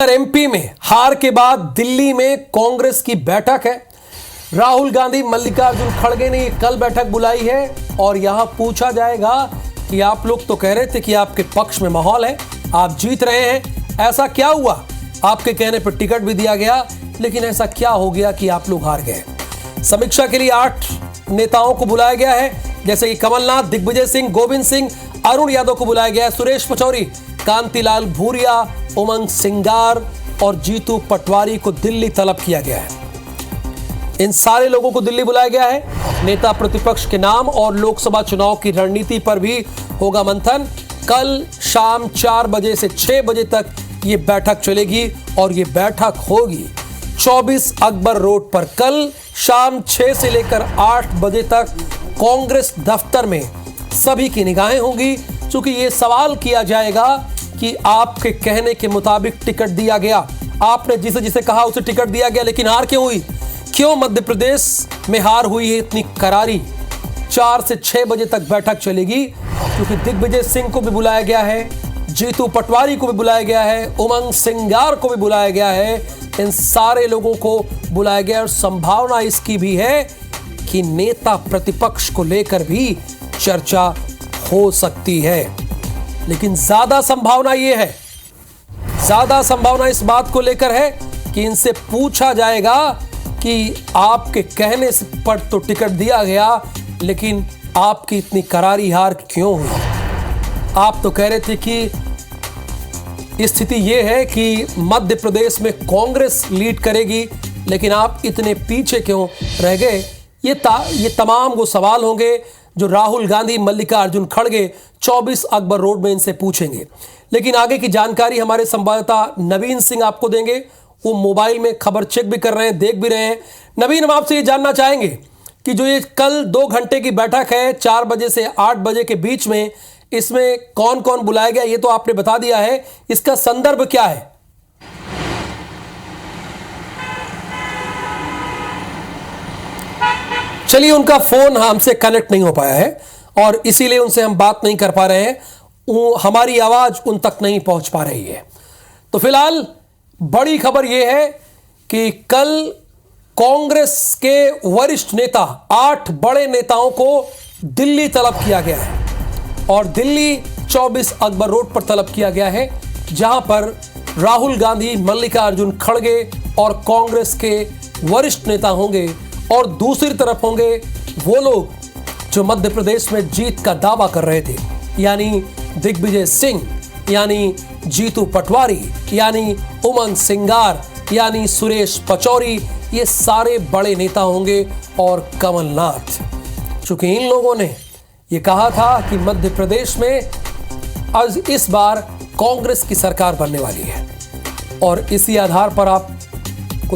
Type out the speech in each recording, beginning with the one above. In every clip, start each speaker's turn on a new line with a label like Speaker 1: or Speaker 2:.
Speaker 1: MP में हार के बाद दिल्ली में कांग्रेस की बैठक है। राहुल गांधी मल्लिकार्जुन खड़गे ने कल बैठक बुलाई है और यहां पूछा जाएगा कि आप लोग तो कह रहे थे कि आपके पक्ष में माहौल है, आप जीत रहे हैं, ऐसा क्या हुआ? आपके कहने पर टिकट भी दिया गया, लेकिन ऐसा क्या हो गया कि आप लोग हार गए? समीक्षा के लिए 8 नेताओं को बुलाया गया है, जैसे कि कमलनाथ, दिग्विजय सिंह, गोविंद सिंह, अरुण यादव को बुलाया गया है, सुरेश पचौरी, कांतिलाल भूरिया, उमंग सिंगार और जीतू पटवारी को दिल्ली तलब किया गया है। इन सारे लोगों को दिल्ली बुलाया गया है। नेता प्रतिपक्ष के नाम और लोकसभा चुनाव की रणनीति पर भी होगा मंथन। कल शाम 4 बजे से 6 बजे तक ये बैठक चलेगी और ये बैठक होगी 24 अकबर रोड पर। कल शाम 6 से लेकर 8 बजे तक कांग्रेस दफ्तर में सभी की निगाहें होंगी, क्योंकि ये सवाल किया जाएगा कि आपके कहने के मुताबिक टिकट दिया गया, आपने जिसे जिसे कहा उसे टिकट दिया गया, लेकिन हार क्यों हुई? क्यों मध्य प्रदेश में हार हुई है इतनी करारी? 4 से 6 बजे तक बैठक चलेगी, क्योंकि दिग्विजय सिंह को भी बुलाया गया है, जीतू पटवारी को भी बुलाया गया है, उमंग सिंगार को भी बुलाया गया है। इन सारे लोगों को बुलाया गया और संभावना इसकी भी है कि नेता प्रतिपक्ष को लेकर भी चर्चा हो सकती है। लेकिन ज्यादा संभावना इस बात को लेकर है कि इनसे पूछा जाएगा कि आपके कहने पर तो टिकट दिया गया, लेकिन आपकी इतनी करारी हार क्यों हुई? आप तो कह रहे थे कि स्थिति यह है कि मध्य प्रदेश में कांग्रेस लीड करेगी, लेकिन आप इतने पीछे क्यों रह गए? ये तमाम वो सवाल होंगे जो राहुल गांधी मल्लिकार्जुन खड़गे 24 अकबर रोड में इनसे पूछेंगे। लेकिन आगे की जानकारी हमारे संवाददाता नवीन सिंह आपको देंगे। वो मोबाइल में खबर चेक भी कर रहे हैं, देख भी रहे हैं। नवीन, हम आपसे ये जानना चाहेंगे कि जो ये कल 2 घंटे की बैठक है 4 बजे से 8 बजे के बीच में, इसमें कौन कौन बुलाया गया ये तो आपने बता दिया है, इसका संदर्भ क्या है? चलिए, उनका फोन हमसे कनेक्ट नहीं हो पाया है और इसीलिए उनसे हम बात नहीं कर पा रहे हैं, हमारी आवाज उन तक नहीं पहुंच पा रही है। तो फिलहाल बड़ी खबर यह है कि कल कांग्रेस के वरिष्ठ नेता 8 बड़े नेताओं को दिल्ली तलब किया गया है और दिल्ली 24 अकबर रोड पर तलब किया गया है, जहां पर राहुल गांधी, मल्लिकार्जुन खड़गे और कांग्रेस के वरिष्ठ नेता होंगे और दूसरी तरफ होंगे वो लोग जो मध्य प्रदेश में जीत का दावा कर रहे थे, यानी दिग्विजय सिंह, यानी जीतू पटवारी, यानी उमंग सिंगार, यानी सुरेश पचौरी। ये सारे बड़े नेता होंगे और कमलनाथ, चूंकि इन लोगों ने ये कहा था कि मध्य प्रदेश में आज इस बार कांग्रेस की सरकार बनने वाली है और इसी आधार पर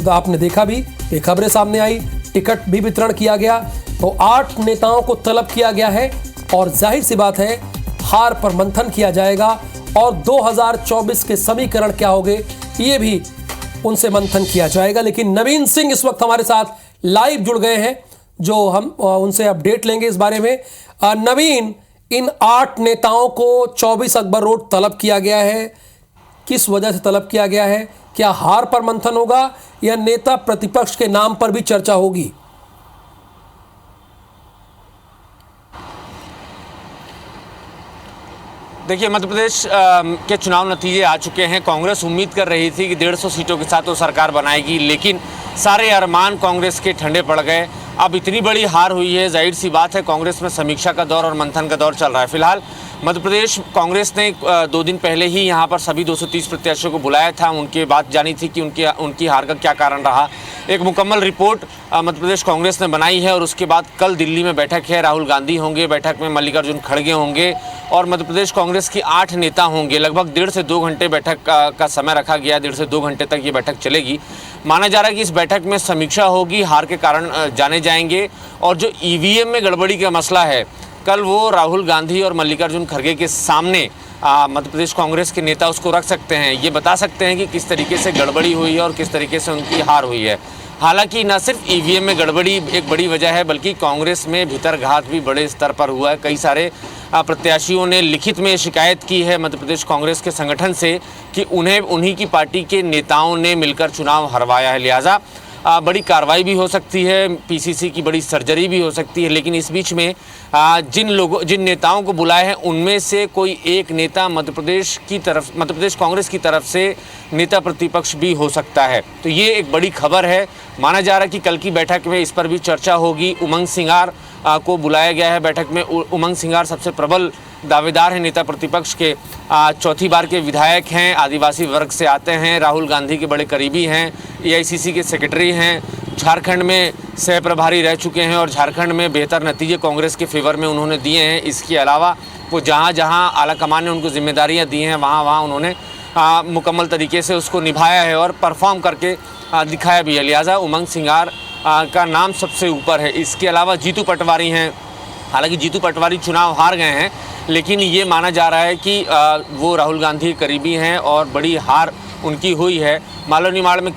Speaker 1: आपने देखा भी, ये खबरें सामने आई, टिकट भी वितरण किया गया। तो 8 नेताओं को तलब किया गया है और जाहिर सी बात है हार पर मंथन किया जाएगा और 2024 के समीकरण क्या होंगे ये भी उनसे मंथन किया जाएगा। लेकिन नवीन सिंह इस वक्त हमारे साथ लाइव जुड़ गए हैं, जो हम उनसे अपडेट लेंगे इस बारे में। नवीन, इन 8 नेताओं को 24 अकबर रोड तलब किया गया है, किस वजह से तलब किया गया है? क्या हार पर मंथन होगा या नेता प्रतिपक्ष के नाम पर भी चर्चा होगी?
Speaker 2: देखिए, मध्य प्रदेश के चुनाव नतीजे आ चुके हैं। कांग्रेस उम्मीद कर रही थी कि 150 सीटों के साथ वो सरकार बनाएगी, लेकिन सारे अरमान कांग्रेस के ठंडे पड़ गए। अब इतनी बड़ी हार हुई है, जाहिर सी बात है कांग्रेस में समीक्षा का दौर और मंथन का दौर चल रहा है। फिलहाल मध्य प्रदेश कांग्रेस ने 2 दिन पहले ही यहाँ पर सभी 230 प्रत्याशियों को बुलाया था, उनके बात जानी थी कि उनकी हार का क्या कारण रहा। एक मुकम्मल रिपोर्ट मध्य प्रदेश कांग्रेस ने बनाई है और उसके बाद कल दिल्ली में बैठक है। राहुल गांधी होंगे, बैठक में मल्लिकार्जुन खड़गे होंगे और मध्य प्रदेश कांग्रेस की 8 नेता होंगे। लगभग 1.5 से 2 घंटे बैठक का समय रखा गया, 1.5 से 2 घंटे तक ये बैठक चलेगी। माना जा रहा है कि इस बैठक में समीक्षा होगी, हार के कारण जाने जाएंगे और जो ईवीएम में गड़बड़ी का मसला है, कल वो राहुल गांधी और मल्लिकार्जुन खड़गे के सामने मध्य प्रदेश कांग्रेस के नेता उसको रख सकते हैं, ये बता सकते हैं कि किस तरीके से गड़बड़ी हुई है और किस तरीके से उनकी हार हुई है। हालांकि न सिर्फ ईवीएम में गड़बड़ी एक बड़ी वजह है, बल्कि कांग्रेस में भीतरघात भी बड़े स्तर पर हुआ है। कई सारे प्रत्याशियों ने लिखित में शिकायत की है मध्य प्रदेश कांग्रेस के संगठन से कि उन्हें उन्हीं की पार्टी के नेताओं ने मिलकर चुनाव हरवाया है। लिहाजा बड़ी कार्रवाई भी हो सकती है, पीसीसी की बड़ी सर्जरी भी हो सकती है। लेकिन इस बीच में जिन नेताओं को बुलाए हैं उनमें से कोई एक नेता मध्य प्रदेश कांग्रेस की तरफ से नेता प्रतिपक्ष भी हो सकता है। तो ये एक बड़ी खबर है। माना जा रहा है कि कल की बैठक में इस पर भी चर्चा होगी। उमंग सिंगार को बुलाया गया है बैठक में। उमंग सिंगार सबसे प्रबल दावेदार हैं नेता प्रतिपक्ष के, चौथी बार के विधायक हैं, आदिवासी वर्ग से आते हैं, राहुल गांधी के बड़े करीबी हैं, एआईसीसी के सेक्रेटरी हैं, झारखंड में सह प्रभारी रह चुके हैं और झारखंड में बेहतर नतीजे कांग्रेस के फेवर में उन्होंने दिए हैं। इसके अलावा वो जहाँ जहाँ आलाकमान ने उनको जिम्मेदारियाँ दी हैं वहाँ उन्होंने मुकम्मल तरीके से उसको निभाया है और परफॉर्म करके दिखाया भी है। लिहाजा उमंग सिंगार का नाम सबसे ऊपर है। इसके अलावा जीतू पटवारी हैं। हालांकि जीतू पटवारी चुनाव हार गए हैं, लेकिन ये माना जा रहा है कि वो राहुल गांधी के करीबी हैं और बड़ी हार उनकी हुई है। मालो निमाड़ में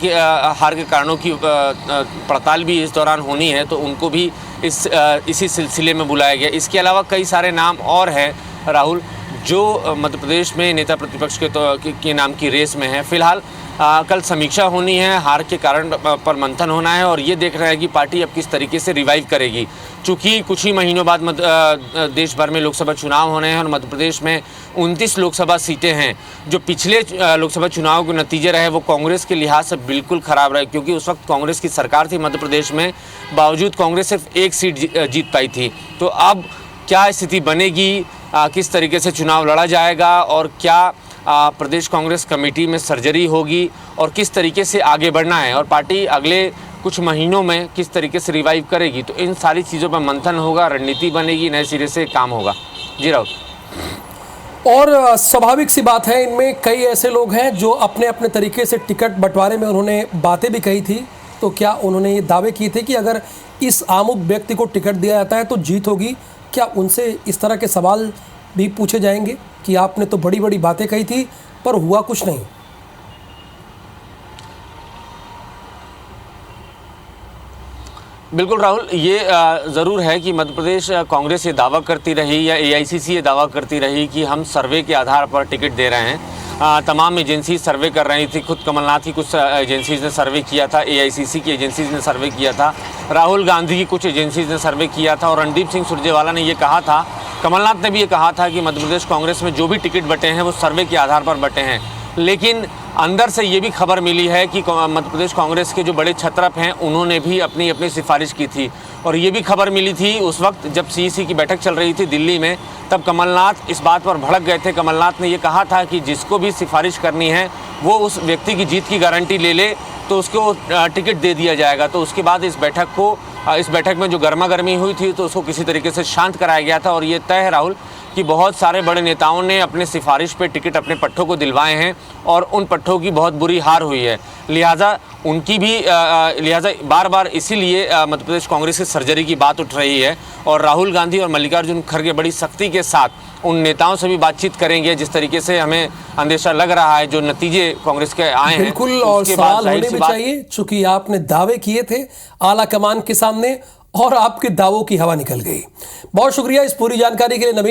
Speaker 2: हार के कारणों की पड़ताल भी इस दौरान होनी है, तो उनको भी इसी सिलसिले में बुलाया गया। इसके अलावा कई सारे नाम और हैं राहुल जो मध्य प्रदेश में नेता प्रतिपक्ष के नाम की रेस में है। फिलहाल कल समीक्षा होनी है, हार के कारण पर मंथन होना है और ये देखना है कि पार्टी अब किस तरीके से रिवाइव करेगी। चूँकि कुछ ही महीनों बाद देश भर में लोकसभा चुनाव होने हैं और मध्य प्रदेश में 29 लोकसभा सीटें हैं। जो पिछले लोकसभा चुनाव के नतीजे रहे वो कांग्रेस के लिहाज से बिल्कुल ख़राब रहे, क्योंकि उस वक्त कांग्रेस की सरकार थी मध्य प्रदेश में, बावजूद कांग्रेस सिर्फ एक सीट जीत पाई थी। तो अब क्या स्थिति बनेगी, किस तरीके से चुनाव लड़ा जाएगा और क्या प्रदेश कांग्रेस कमेटी में सर्जरी होगी और किस तरीके से आगे बढ़ना है और पार्टी अगले कुछ महीनों में किस तरीके से रिवाइव करेगी, तो इन सारी चीज़ों पर मंथन होगा, रणनीति बनेगी, नए सिरे से काम होगा। जी राहुल।
Speaker 1: और स्वाभाविक सी बात है, इनमें कई ऐसे लोग हैं जो अपने अपने तरीके से टिकट बंटवारे में उन्होंने बातें भी कही थी। तो क्या उन्होंने ये दावे किए थे कि अगर इस आमुख व्यक्ति को टिकट दिया जाता है तो जीत होगी? क्या उनसे इस तरह के सवाल भी पूछे जाएंगे कि आपने तो बड़ी बड़ी बातें कही थी पर हुआ कुछ नहीं?
Speaker 2: बिल्कुल राहुल, ये ज़रूर है कि मध्य प्रदेश कांग्रेस ये दावा करती रही या एआईसीसी ये दावा करती रही कि हम सर्वे के आधार पर टिकट दे रहे हैं। तमाम एजेंसी सर्वे कर रही थी, खुद कमलनाथ की कुछ एजेंसीज ने सर्वे किया था, एआईसीसी की एजेंसीज ने सर्वे किया था, राहुल गांधी की कुछ एजेंसीज ने सर्वे किया था और रणदीप सिंह सुरजेवाला ने ये कहा था, कमलनाथ ने भी ये कहा था कि मध्य प्रदेश कांग्रेस में जो भी टिकट बटे हैं वो सर्वे के आधार पर बटे हैं। लेकिन अंदर से ये भी खबर मिली है कि मध्य प्रदेश कांग्रेस के जो बड़े छत्रप हैं उन्होंने भी अपनी अपनी सिफारिश की थी और ये भी खबर मिली थी उस वक्त जब सीईसी की बैठक चल रही थी दिल्ली में, तब कमलनाथ इस बात पर भड़क गए थे। कमलनाथ ने ये कहा था कि जिसको भी सिफारिश करनी है वो उस व्यक्ति की जीत की गारंटी ले ले तो उसको टिकट दे दिया जाएगा। तो उसके बाद इस बैठक में जो गर्मा गर्मी हुई थी तो उसको किसी तरीके से शांत कराया गया था और ये तय है राहुल कि बहुत सारे बड़े नेताओं ने अपने सिफारिश पे टिकट अपने पट्टों को दिलवाए हैं और उन पट्टों की बहुत बुरी हार हुई है। लिहाजा उनकी भी बार बार इसीलिए मध्य प्रदेश कांग्रेस की सर्जरी की बात उठ रही है और राहुल गांधी और मल्लिकार्जुन खड़गे बड़ी सख्ती के साथ उन नेताओं से भी बातचीत करेंगे। जिस तरीके से हमें अंदेशा लग रहा है जो नतीजे कांग्रेस के आए हैं,
Speaker 1: बिल्कुल, और सवाल होने भी चाहिए चूंकि आपने दावे किए थे आला कमान के सामने और आपके दावों की हवा निकल गई। बहुत शुक्रिया इस पूरी जानकारी के लिए नवीन।